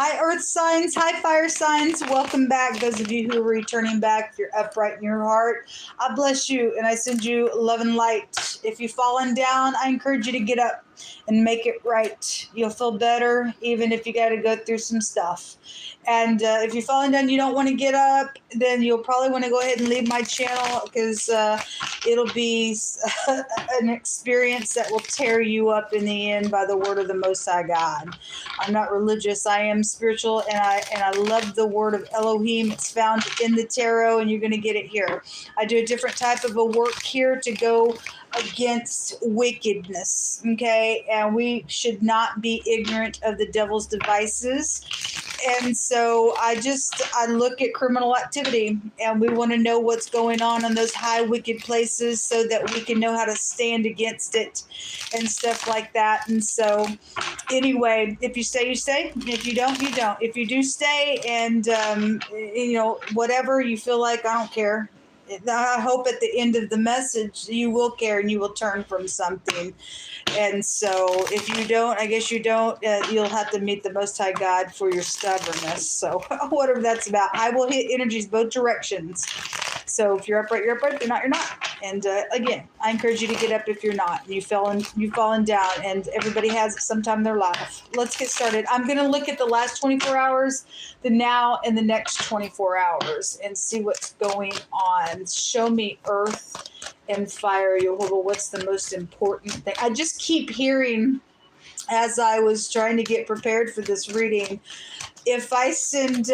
Hi, Earth signs. Hi, fire signs. Welcome back. Those of you who are returning back, if you're upright in your heart, I bless you and I send you love and light. If you've fallen down, I encourage you to get up and make it right. You'll feel better, even if you got to go through some stuff. And if you're falling down, you don't want to get up, then you'll probably want to go ahead and leave my channel because it'll be an experience that will tear you up in the end by the word of the Most High God. I'm not religious. I am spiritual, and I love the word of Elohim. It's found in the tarot, and you're going to get it here. I do a different type of a work here to go against wickedness, okay? And we should not be ignorant of the devil's devices. And so I look at criminal activity, and we want to know what's going on in those high wicked places so that we can know how to stand against it and stuff like that. And so anyway, if you stay, you stay. If you don't, you don't. If you do stay and, whatever you feel like, I don't care. I hope at the end of the message you will care and you will turn from something. And so if you don't, I guess you don't, you'll have to meet the Most High God for your stubbornness. So whatever that's about, I will hit energies both directions. So if you're upright, you're upright. If you're not, you're not. And again, I encourage you to get up if you're not. And you've fallen down, and everybody has it sometime in their life. Let's get started. I'm going to look at the last 24 hours, the now, and the next 24 hours and see what's going on. Show me earth and fire, Jehovah. What's the most important thing? I just keep hearing, as I was trying to get prepared for this reading, if I send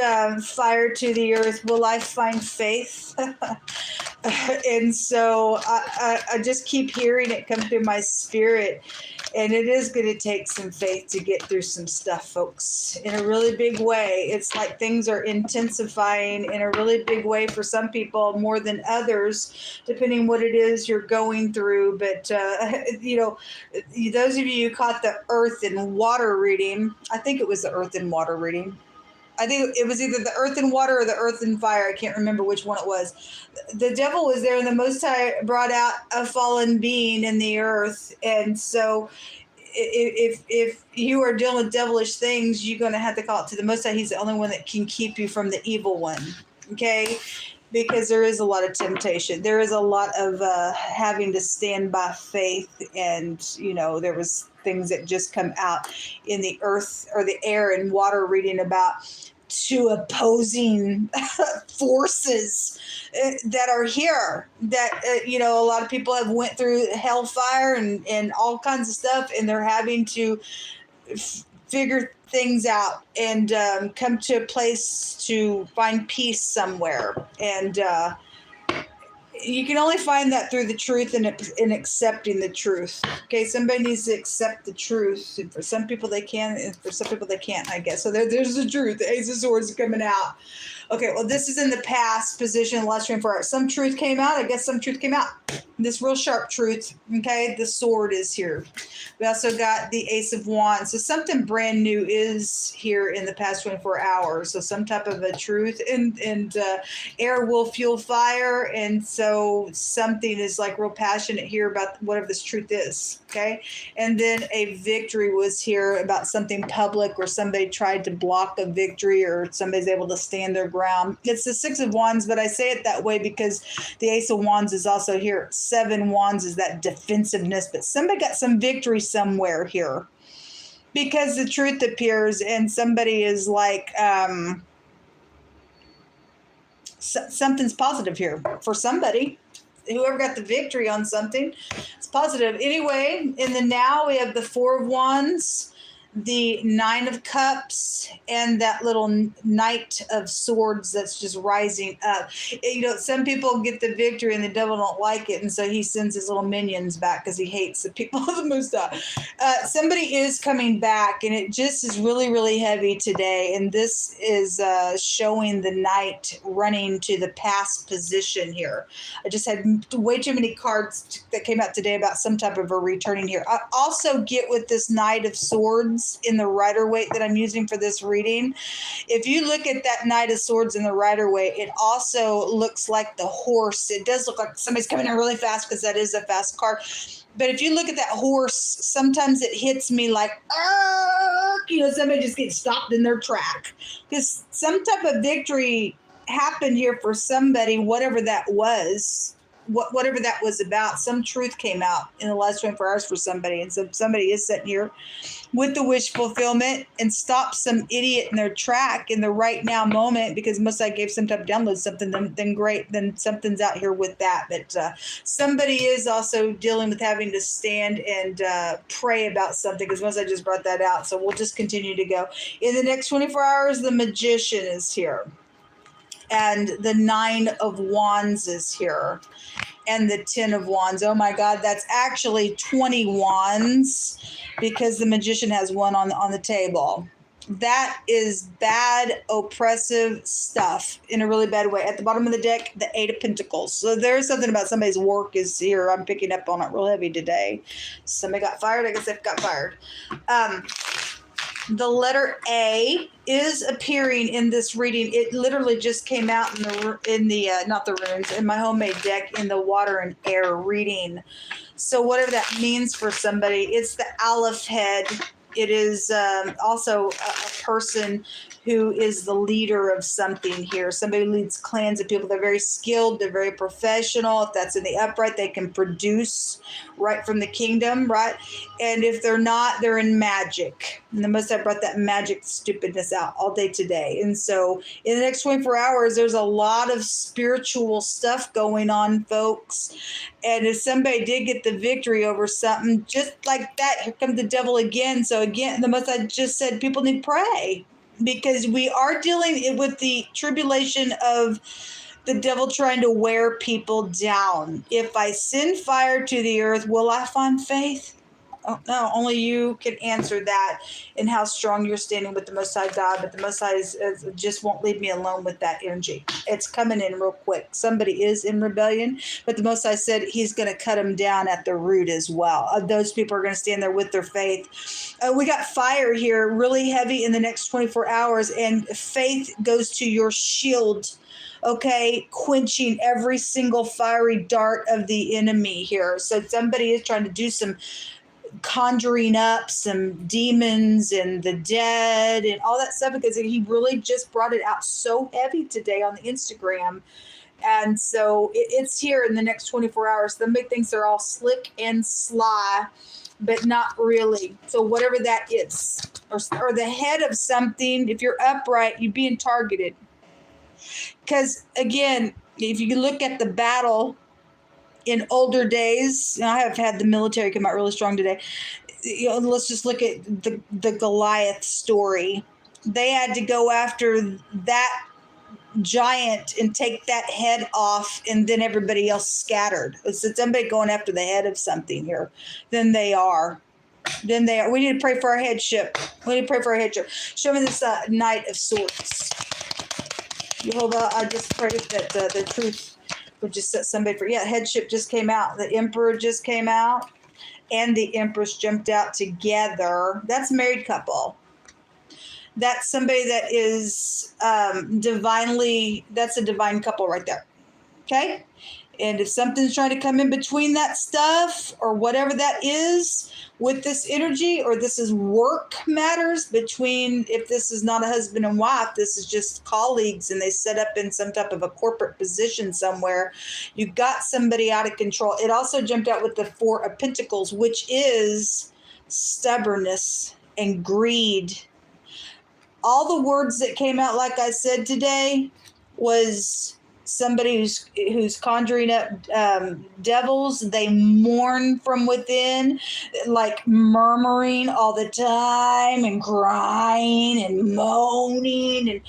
fire to the earth, will I find faith? And so I just keep hearing it come through my spirit. And it is going to take some faith to get through some stuff, folks, in a really big way. It's like things are intensifying in a really big way for some people more than others, depending what it is you're going through. But, those of you who caught the earth and water reading, I think it was the earth and water reading. I think it was either the earth and water or the earth and fire. I can't remember which one it was. The devil was there, and the Most High brought out a fallen being in the earth. And so if you are dealing with devilish things, you're going to have to call it to the Most High. He's the only one that can keep you from the evil one, okay? Because there is a lot of temptation. There is a lot of having to stand by faith. And, there was things that just come out in the earth or the air and water reading about two opposing forces that are here that, a lot of people have went through hellfire and all kinds of stuff, and they're having to figure things out and come to a place to find peace somewhere. And you can only find that through the truth and accepting the truth. Okay, somebody needs to accept the truth. And for some people they can, and for some people they can't, I guess. So there's the truth. The Ace of Swords is coming out. Okay, well, this is in the past position, the last 24 hours. Some truth came out. I guess some truth came out. This real sharp truth, okay? The sword is here. We also got the Ace of Wands. So something brand new is here in the past 24 hours. So some type of a truth. And air will fuel fire. And so something is like real passionate here about whatever this truth is, okay? And then a victory was here about something public, or somebody tried to block a victory, or somebody's able to stand their ground. It's the Six of Wands, but I say it that way because the Ace of Wands is also here. Seven Wands is that defensiveness, but somebody got some victory somewhere here because the truth appears, and somebody is like, something's positive here for somebody. Whoever got the victory on something, it's positive. Anyway, in the now, we have the Four of Wands, the Nine of Cups, and that little Knight of Swords that's just rising up. Some people get the victory and the devil don't like it, and so he sends his little minions back because he hates the people of the Most High. Somebody is coming back, and it just is really, really heavy today, and this is showing the Knight running to the past position here. I just had way too many cards that came out today about some type of a returning here. I also get with this Knight of Swords Wands in the Rider-Waite that I'm using for this reading. If you look at that Knight of Swords in the Rider-Waite, it also looks like the horse. It does look like somebody's coming in really fast because that is a fast card. But if you look at that horse, sometimes it hits me like, somebody just gets stopped in their track. Because some type of victory happened here for somebody, whatever that was. Whatever that was about, some truth came out in the last 24 hours for somebody. And so somebody is sitting here with the wish fulfillment and stopped some idiot in their track in the right now moment, because most I gave some type of download something, then great, then something's out here with that. But somebody is also dealing with having to stand and pray about something, because most I just brought that out. So we'll just continue to go. In the next 24 hours, the Magician is here. And the 9 of Wands is here. And the 10 of Wands. Oh my God, that's actually 20 Wands, because the Magician has one on the table. That is bad, oppressive stuff in a really bad way. At the bottom of the deck, the 8 of Pentacles. So there's something about somebody's work is here. I'm picking up on it real heavy today. Somebody got fired. I guess they've got fired. The letter A is appearing in this reading. It literally just came out in the not the runes, in my homemade deck, in the water and air reading. So whatever that means for somebody, it's the Aleph head. It is also a person who is the leader of something here. Somebody who leads clans of people. They're very skilled. They're very professional. If that's in the upright, they can produce right from the kingdom, right? And if they're not, they're in magic. And the most I brought that magic stupidness out all day today. And so in the next 24 hours, there's a lot of spiritual stuff going on, folks. And if somebody did get the victory over something, just like that, here comes the devil again. So again, the most I just said, people need to pray, because we are dealing with the tribulation of the devil trying to wear people down. If I send fire to the earth, will I find faith? Oh, no, only you can answer that, and how strong you're standing with the Most High God. But the Most High just won't leave me alone with that energy. It's coming in real quick. Somebody is in rebellion, but the Most High said he's going to cut them down at the root as well. Those people are going to stand there with their faith. We got fire here really heavy in the next 24 hours, and faith goes to your shield. Okay, quenching every single fiery dart of the enemy here. So somebody is trying to do some conjuring up some demons and the dead and all that stuff, because he really just brought it out so heavy today on the Instagram. And so it's here in the next 24 hours. Somebody thinks they're all slick and sly, but not really. So whatever that is, or the head of something, if you're upright, you're being targeted. Because again, if you look at the battle in older days, I have had the military come out really strong today. Let's just look at the Goliath story. They had to go after that giant and take that head off, and then everybody else scattered. It's somebody going after the head of something here. Then they are. We need to pray for our headship. Show me this Knight of Swords. Jehovah, I just pray that the truth would just set somebody free. Yeah, headship just came out. The Emperor just came out, and the Empress jumped out together. That's a married couple. That's somebody that is that's a divine couple right there. Okay? And if something's trying to come in between that stuff, or whatever that is with this energy, or this is work matters between, if this is not a husband and wife, this is just colleagues and they set up in some type of a corporate position somewhere, you got somebody out of control. It also jumped out with the 4 of Pentacles, which is stubbornness and greed. All the words that came out, like I said today, was somebody who's conjuring up devils. They mourn from within, like murmuring all the time and crying and moaning. And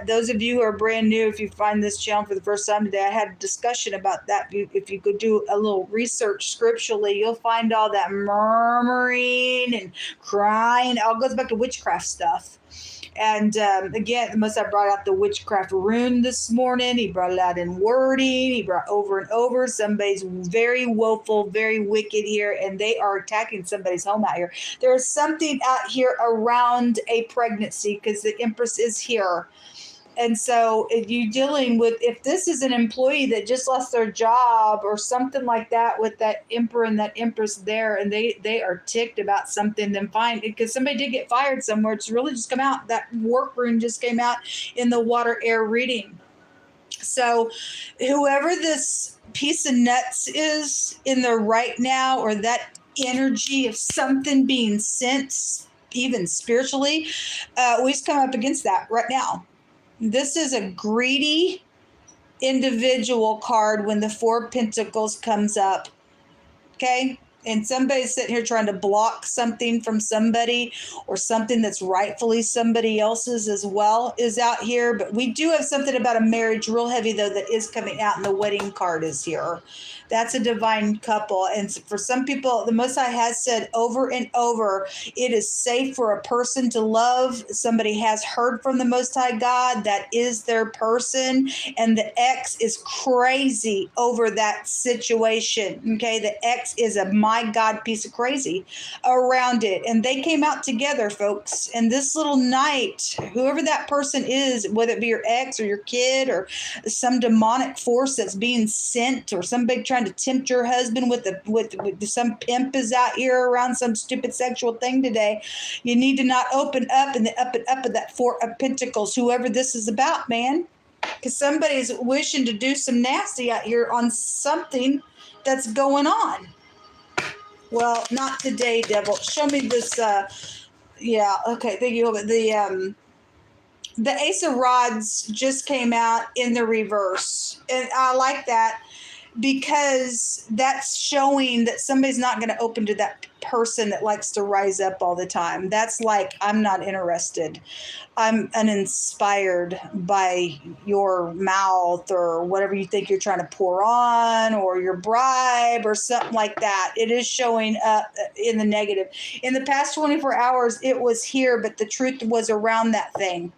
those of you who are brand new, if you find this channel for the first time today, I had a discussion about that. If you could do a little research scripturally, you'll find all that murmuring and crying. It all goes back to witchcraft stuff. And again, the most I brought out the witchcraft rune this morning. He brought it out in wording. He brought over and over. Somebody's very woeful, very wicked here, and they are attacking somebody's home out here. There's something out here around a pregnancy because the Empress is here. And so if you're dealing with, if this is an employee that just lost their job or something like that with that Emperor and that Empress there, and they are ticked about something, then fine, because somebody did get fired somewhere. It's really just come out. That workroom just came out in the water air reading. So whoever this piece of nuts is in there right now, or that energy of something being sent, even spiritually, we just come up against that right now. This is a greedy individual card when the Four of Pentacles comes up, okay? And somebody's sitting here trying to block something from somebody, or something that's rightfully somebody else's as well is out here. But we do have something about a marriage real heavy, though, that is coming out, and the wedding card is here. That's a divine couple. And for some people, the Most High has said over and over, it is safe for a person to love. Somebody has heard from the Most High God. That is their person. And the ex is crazy over that situation. Okay. The ex is a my God piece of crazy around it. And they came out together, folks. And this little night, whoever that person is, whether it be your ex or your kid or some demonic force that's being sent, or somebody trying to tempt your husband with some pimp is out here around some stupid sexual thing today, you need to not open up in the up and up of that Four of Pentacles, whoever this is about, man. Because somebody's wishing to do some nasty out here on something that's going on. Well, not today, devil. Show me this. Yeah, okay, thank you. The Ace of Rods just came out in the reverse. And I like that, because that's showing that somebody's not going to open to that person that likes to rise up all the time. That's like, I'm not interested. I'm uninspired by your mouth or whatever you think you're trying to pour on, or your bribe or something like that. It is showing up in the negative. In the past 24 hours, it was here, but the truth was around that thing.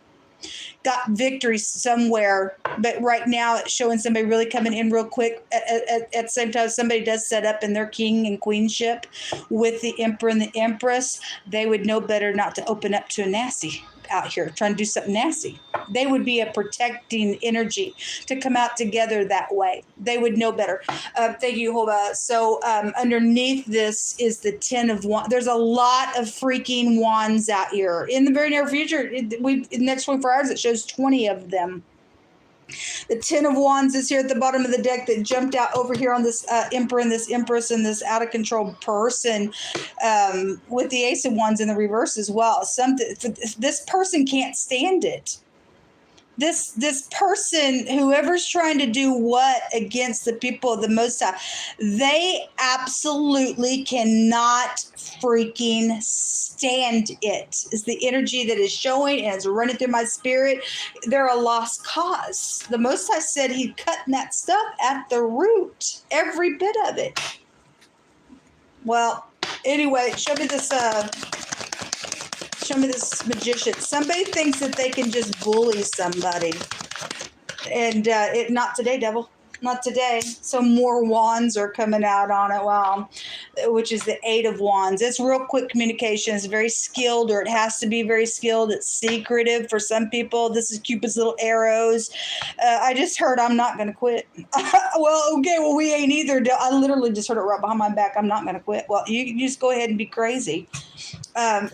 Got victory somewhere, but right now it's showing somebody really coming in real quick. At the same time, somebody does set up in their king and queenship with the Emperor and the Empress. They would know better not to open up to a nasty out here trying to do something nasty. They would be a protecting energy to come out together that way. They would know better. Thank you, Hoba. So underneath this is the 10 of Wands. There's a lot of freaking wands out here. In the very near future, in the next 24 hours, it shows 20 of them. The 10 of Wands is here at the bottom of the deck that jumped out over here on this Emperor and this Empress and this out of control person, with the Ace of Wands in the reverse as well. This person can't stand it. This person, whoever's trying to do what against the people of the Most High, they absolutely cannot freaking stand it. Is the energy that is showing and is running through my spirit. They're a lost cause. The Most High said he'd cutting that stuff at the root, every bit of it. Well, anyway, show me this magician. Somebody thinks that they can just bully somebody. And not today, devil. Not today. So more wands are coming out on it. Wow. Which is the 8 of Wands. It's real quick communication. It's very skilled, or it has to be very skilled. It's secretive for some people. This is Cupid's little arrows. I just heard I'm not going to quit. Well, okay. Well, we ain't either. I literally just heard it right behind my back. I'm not going to quit. Well, you just go ahead and be crazy.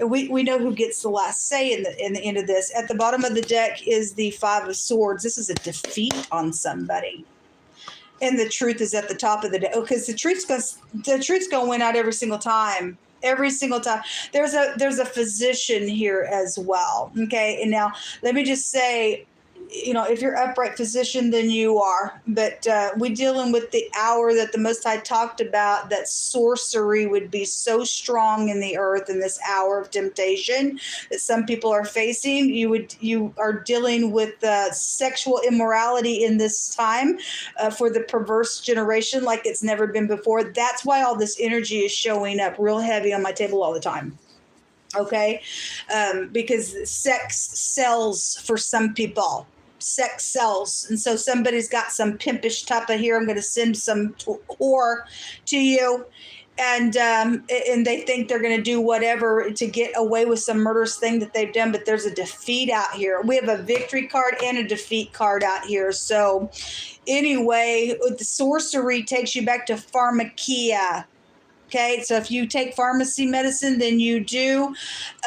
We know who gets the last say in the end of this. At the bottom of the deck is the 5 of Swords. This is a defeat on somebody. And the truth is at the top of the deck. Because the truth's going to win out every single time. Every single time. There's a physician here as well. Okay. And now let me just say, if you're upright physician, then you are. But we're dealing with the hour that the Most High talked about, that sorcery would be so strong in the earth in this hour of temptation that some people are facing. You are dealing with sexual immorality in this time for the perverse generation like it's never been before. That's why all this energy is showing up real heavy on my table all the time. Okay? Because sex sells for some people. sex sells. And so somebody's got some pimpish type of here. I'm going to send some whore to you. And they think they're going to do whatever to get away with some murderous thing that they've done. But there's a defeat out here. We have a victory card and a defeat card out here. So anyway, the sorcery takes you back to pharmakia. Okay, so if you take pharmacy medicine, then you do.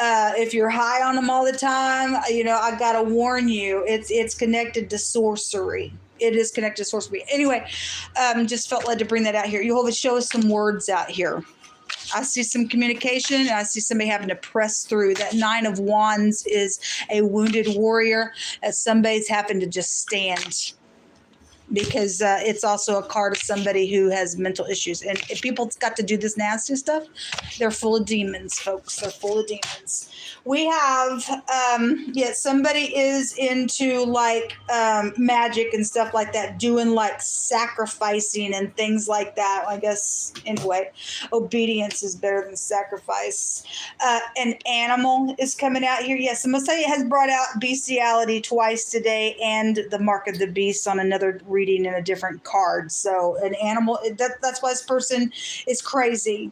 If you're high on them all the time, I gotta warn you, it's connected to sorcery. It is connected to sorcery. Anyway, just felt led to bring that out here. Jehovah, show us some words out here. I see some communication, and I see somebody having to press through. That 9 of Wands is a wounded warrior, as somebody's having to just stand. Because it's also a card of somebody who has mental issues. And if people's got to do this nasty stuff, they're full of demons, folks. They're full of demons. We have, somebody is into like magic and stuff like that, doing like sacrificing and things like that. I guess, anyway, obedience is better than sacrifice. An animal is coming out here. Yes, the Most High has brought out bestiality twice today and the mark of the beast on another reading in a different card. So an animal, that's why this person is crazy.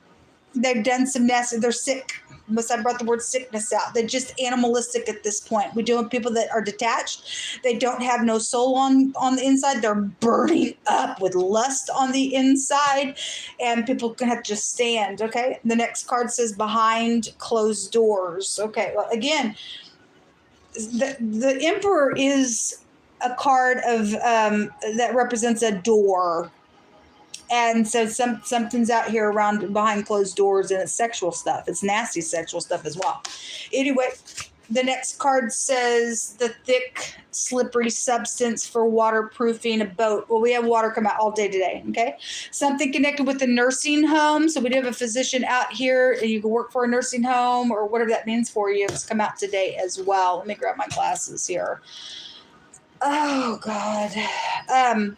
They've done some nasty, they're sick. Most I brought the word sickness out. They're just animalistic at this point. We deal with people that are detached. They don't have no soul on the inside. They're burning up with lust on the inside, and people can have to just stand. Okay. The next card says behind closed doors. Okay. Well, again, the Emperor is a card of that represents a door. And so something's out here around behind closed doors, and it's sexual stuff. It's nasty sexual stuff as well. Anyway, the next card says the thick, slippery substance for waterproofing a boat. Well, we have water come out all day today, okay? Something connected with the nursing home. So we do have a physician out here, and you can work for a nursing home or whatever that means for you. It's come out today as well. Let me grab my glasses here. Oh, God.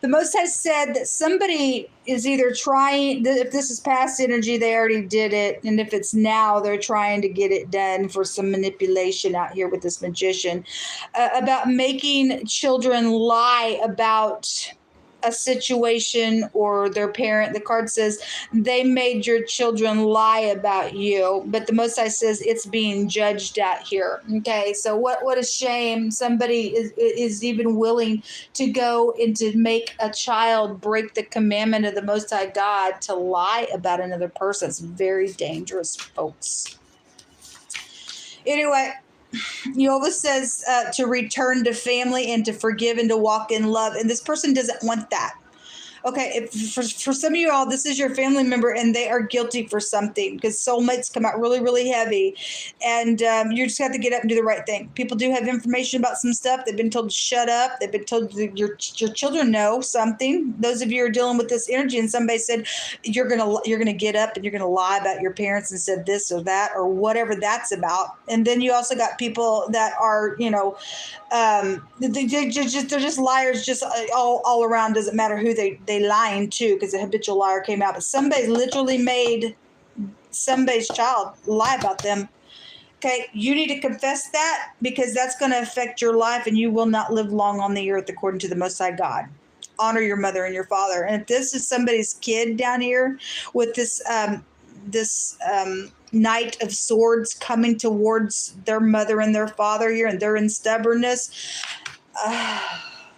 The Most High said that somebody is either trying, if this is past energy, they already did it. And if it's now, they're trying to get it done for some manipulation out here with this magician about making children lie about a situation or their parent. The card says they made your children lie about you, but the Most High says it's being judged out here. Okay, so what a shame. Somebody is even willing to go and to make a child break the commandment of the Most High God to lie about another person. It's very dangerous, folks. Anyway, Jehovah says to return to family and to forgive and to walk in love. And this person doesn't want that. Okay, for some of you all, this is your family member and they are guilty for something, because soulmates come out really, really heavy. And you just have to get up and do the right thing. People do have information about some stuff. They've been told to shut up. They've been told your children know something. Those of you who are dealing with this energy and somebody said, you're gonna get up and you're going to lie about your parents and said this or that or whatever that's about. And then you also got people that are, they're just liars, just all around. Doesn't matter who they lying to, because the habitual liar came out. But somebody literally made somebody's child lie about them. Okay, you need to confess that, because that's going to affect your life, and you will not live long on the earth according to the Most High God. Honor your mother and your father. And if this is somebody's kid down here with this Knight of Swords coming towards their mother and their father here, and they're in stubbornness,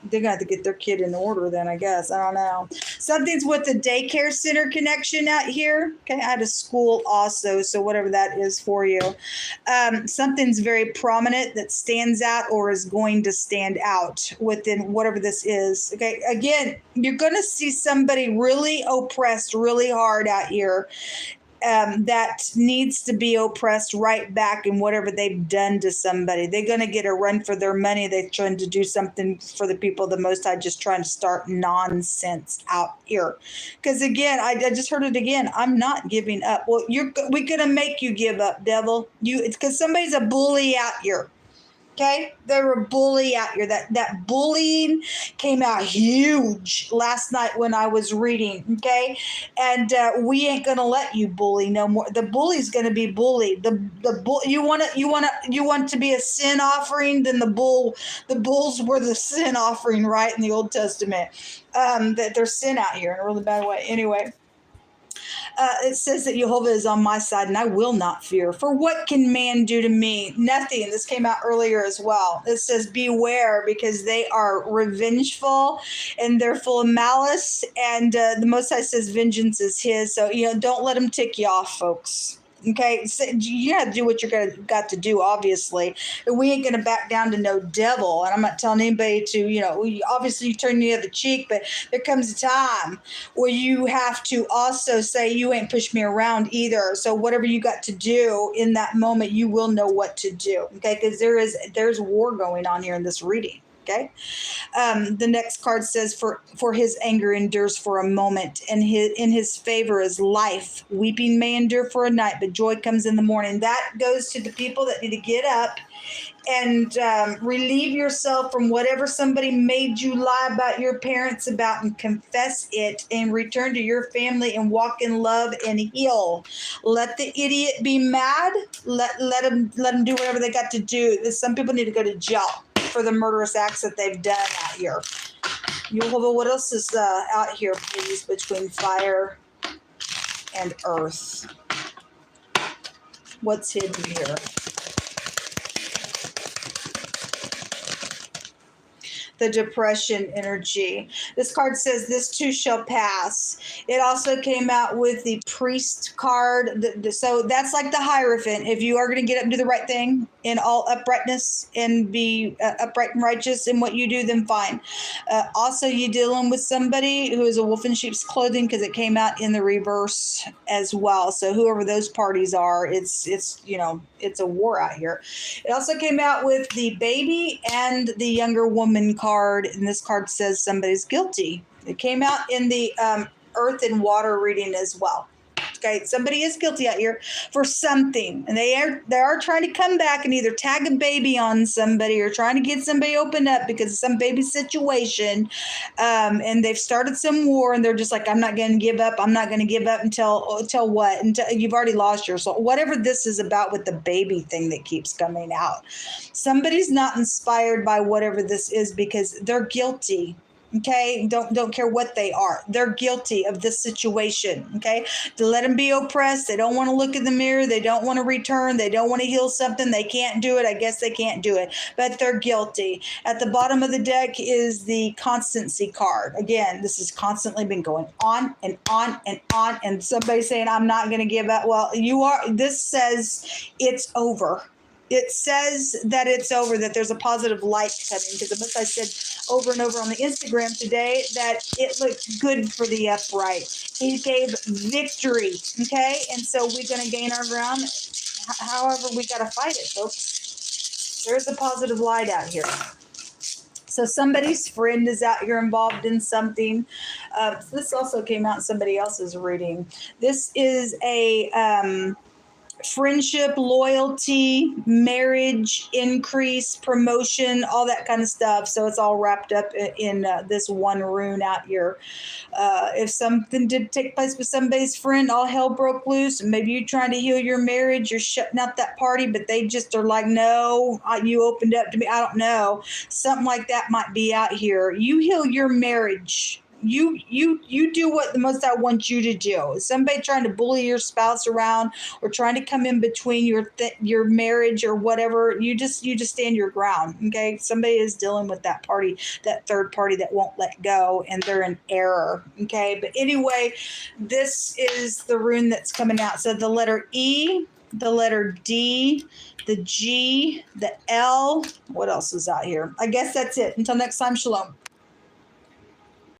they're going to have to get their kid in order then, I guess. I don't know. Something's with the daycare center connection out here. Okay, I had a school also, so whatever that is for you. Something's very prominent that stands out or is going to stand out within whatever this is. Okay, again, you're going to see somebody really oppressed really hard out here. That needs to be oppressed right back in whatever they've done to somebody. They're going to get a run for their money. They're trying to do something for the people. The Most High just trying to start nonsense out here. Because again, I just heard it again. I'm not giving up. Well, we're going to make you give up, devil. It's because somebody's a bully out here. Okay, they were a bully out here. That bullying came out huge last night when I was reading. Okay, and we ain't gonna let you bully no more. The bully's gonna be bullied. The bull you want to be a sin offering. Then the bulls were the sin offering, right, in the Old Testament. That there's sin out here in a really bad way. Anyway. It says that Jehovah is on my side and I will not fear. For what can man do to me? Nothing. This came out earlier as well. It says beware because they are revengeful and they're full of malice. And the Most High says vengeance is his. So, don't let them tick you off, folks. Okay, so you got to do what you're got to do, obviously. We ain't going to back down to no devil. And I'm not telling anybody to, obviously you turn the other cheek, but there comes a time where you have to also say, you ain't push me around either. So whatever you got to do in that moment, you will know what to do. Okay, because there's war going on here in this reading. Okay. The next card says, for his anger endures for a moment, and in his favor is life. Weeping may endure for a night, but joy comes in the morning. That goes to the people that need to get up and relieve yourself from whatever somebody made you lie about your parents about, and confess it and return to your family and walk in love and heal. Let the idiot be mad. Let them do whatever they got to do. Some people need to go to jail for the murderous acts that they've done out here. Jehovah, what else is out here, please, between fire and earth? What's hidden here? The depression energy. This card says this too shall pass. It also came out with the priest card. So that's like the Hierophant. If you are going to get up and do the right thing in all uprightness and be upright and righteous in what you do, then fine. Also, you dealing with somebody who is a wolf in sheep's clothing, because it came out in the reverse as well. So whoever those parties are, it's a war out here. It also came out with the baby and the younger woman card, and this card says somebody's guilty. It came out in the earth and water reading as well. Okay, somebody is guilty out here for something, and they are trying to come back and either tag a baby on somebody or trying to get somebody opened up because of some baby situation, and they've started some war, and they're just like, I'm not going to give up. I'm not going to give up until what? Until you've already lost your soul. Whatever this is about with the baby thing that keeps coming out, somebody's not inspired by whatever this is because they're guilty. Okay, don't care what they are. They're guilty of this situation. Okay, to let them be oppressed. They don't want to look in the mirror. They don't want to return. They don't want to heal something. They can't do it. I guess they can't do it, but they're guilty. At the bottom of the deck is the constancy card. Again, this has constantly been going on and on and on, and somebody saying, I'm not going to give up. Well, you are. This says it's over. It says that it's over, that there's a positive light coming, because the Most I said over and over on the Instagram today that it looked good for the upright. He gave victory, okay? And so we're going to gain our ground. However, we got to fight it, folks. There's a positive light out here. So somebody's friend is out here involved in something. This also came out in somebody else's reading. This is a... friendship, loyalty, marriage, increase, promotion, all that kind of stuff. So it's all wrapped up in this one rune out here. If something did take place with somebody's friend, all hell broke loose. Maybe you're trying to heal your marriage, you're shutting out that party, but they just are like, no, you opened up to me. I don't know. Something like that might be out here. You heal your marriage. You do what the Most I want you to do. Somebody trying to bully your spouse around or trying to come in between your marriage or whatever, you just stand your ground. Okay, somebody is dealing with that party, that third party that won't let go, and they're in error. Okay, but anyway, this is the rune that's coming out. So the letter E, the letter D, the G, the L. What else is out here? I guess that's it. Until next time, shalom.